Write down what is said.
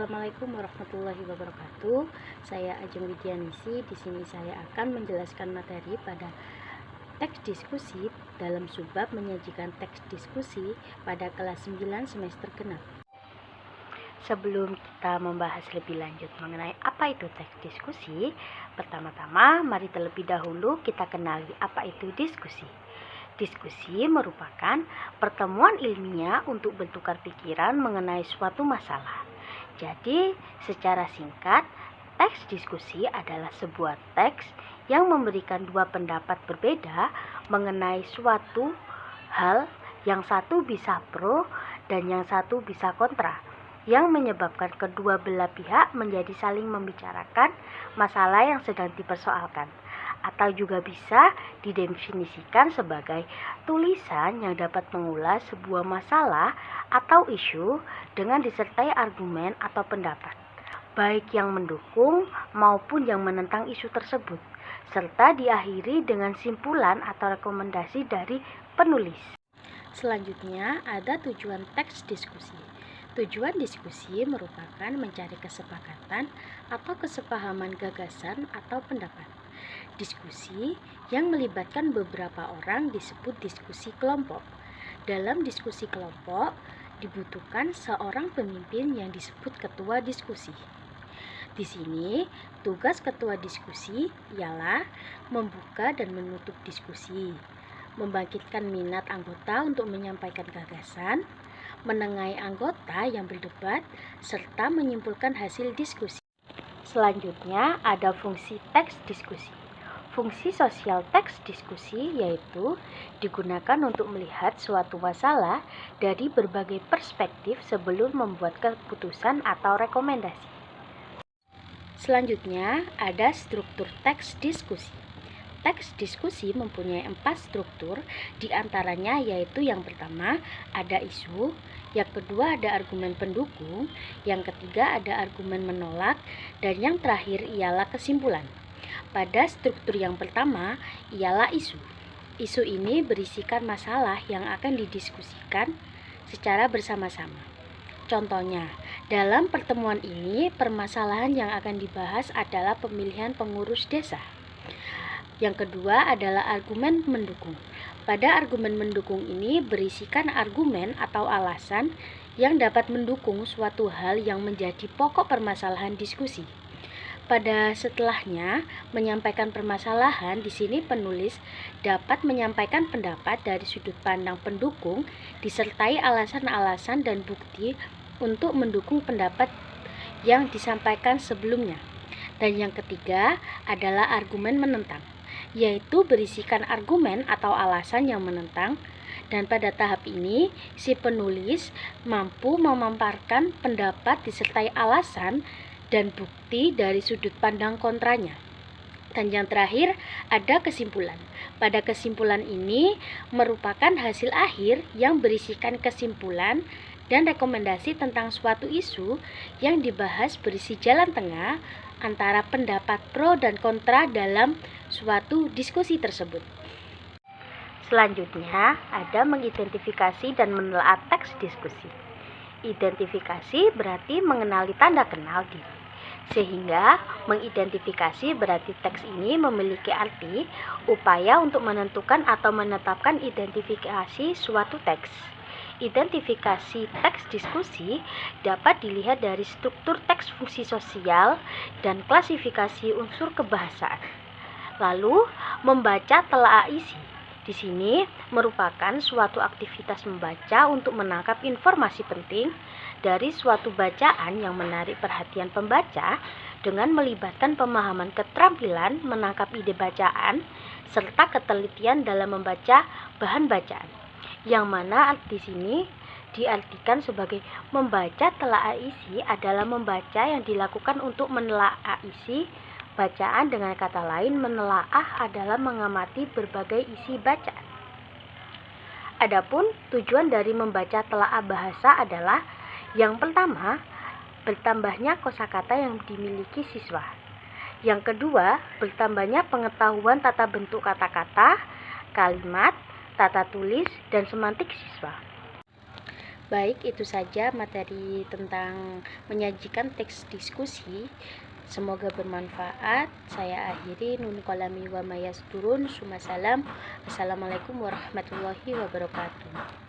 Assalamualaikum warahmatullahi wabarakatuh. Saya Ajeng Widyanisi. Di sini saya akan menjelaskan materi pada teks diskusi dalam subbab menyajikan teks diskusi pada kelas 9 semester genap. Sebelum kita membahas lebih lanjut mengenai apa itu teks diskusi, pertama-tama mari terlebih dahulu kita kenali apa itu diskusi. Diskusi merupakan pertemuan ilmiah untuk bertukar pikiran mengenai suatu masalah. Jadi, secara singkat, teks diskusi adalah sebuah teks yang memberikan dua pendapat berbeda mengenai suatu hal, yang satu bisa pro dan yang satu bisa kontra, yang menyebabkan kedua belah pihak menjadi saling membicarakan masalah yang sedang dipersoalkan, atau juga bisa didefinisikan sebagai tulisan yang dapat mengulas sebuah masalah atau isu dengan disertai argumen atau pendapat, baik yang mendukung maupun yang menentang isu tersebut, serta diakhiri dengan simpulan atau rekomendasi dari penulis. Selanjutnya ada tujuan teks diskusi. Tujuan diskusi merupakan mencari kesepakatan atau kesepahaman gagasan atau pendapat. Diskusi yang melibatkan beberapa orang disebut diskusi kelompok. Dalam diskusi kelompok dibutuhkan seorang pemimpin yang disebut ketua diskusi. Di sini, tugas ketua diskusi ialah membuka dan menutup diskusi, membangkitkan minat anggota untuk menyampaikan gagasan, menengahi anggota yang berdebat, serta menyimpulkan hasil diskusi. Selanjutnya ada fungsi teks diskusi. Fungsi sosial teks diskusi yaitu digunakan untuk melihat suatu masalah dari berbagai perspektif sebelum membuat keputusan atau rekomendasi. Selanjutnya ada struktur teks diskusi. Teks diskusi mempunyai 4 struktur, diantaranya yaitu yang pertama ada isu, yang kedua ada argumen pendukung, yang ketiga ada argumen menolak, dan yang terakhir ialah kesimpulan. Pada struktur yang pertama ialah isu. Isu ini berisikan masalah yang akan didiskusikan secara bersama-sama. Contohnya, dalam pertemuan ini permasalahan yang akan dibahas adalah pemilihan pengurus desa. Yang kedua adalah argumen mendukung. Pada argumen mendukung ini berisikan argumen atau alasan yang dapat mendukung suatu hal yang menjadi pokok permasalahan diskusi. Pada setelahnya menyampaikan permasalahan, di sini penulis dapat menyampaikan pendapat dari sudut pandang pendukung disertai alasan-alasan dan bukti untuk mendukung pendapat yang disampaikan sebelumnya. Dan yang ketiga adalah argumen menentang, yaitu berisikan argumen atau alasan yang menentang, dan pada tahap ini si penulis mampu memaparkan pendapat disertai alasan dan bukti dari sudut pandang kontranya. Dan yang terakhir ada kesimpulan. Pada kesimpulan ini merupakan hasil akhir yang berisikan kesimpulan dan rekomendasi tentang suatu isu yang dibahas berisi jalan tengah antara pendapat pro dan kontra dalam suatu diskusi tersebut. Selanjutnya ada mengidentifikasi dan menelaah teks diskusi. Identifikasi berarti mengenali tanda kenal diri. Sehingga mengidentifikasi berarti teks ini memiliki arti upaya untuk menentukan atau menetapkan identifikasi suatu teks. Identifikasi teks diskusi dapat dilihat dari struktur teks fungsi sosial dan klasifikasi unsur kebahasaan. Lalu, membaca telaah isi. Di sini merupakan suatu aktivitas membaca untuk menangkap informasi penting dari suatu bacaan yang menarik perhatian pembaca dengan melibatkan pemahaman keterampilan menangkap ide bacaan serta ketelitian dalam membaca bahan bacaan. Yang mana di sini diartikan sebagai membaca telaah isi adalah membaca yang dilakukan untuk menelaah isi bacaan. Dengan kata lain, menelaah adalah mengamati berbagai isi bacaan. Adapun tujuan dari membaca telaah bahasa adalah yang pertama, bertambahnya kosakata yang dimiliki siswa. Yang kedua, bertambahnya pengetahuan tata bentuk kata-kata, kalimat, tata tulis, dan semantik siswa. Baik, itu saja materi tentang menyajikan teks diskusi. Semoga bermanfaat. Saya akhiri, nun kolami wa mayasturun. Sumasalam. Assalamualaikum warahmatullahi wabarakatuh.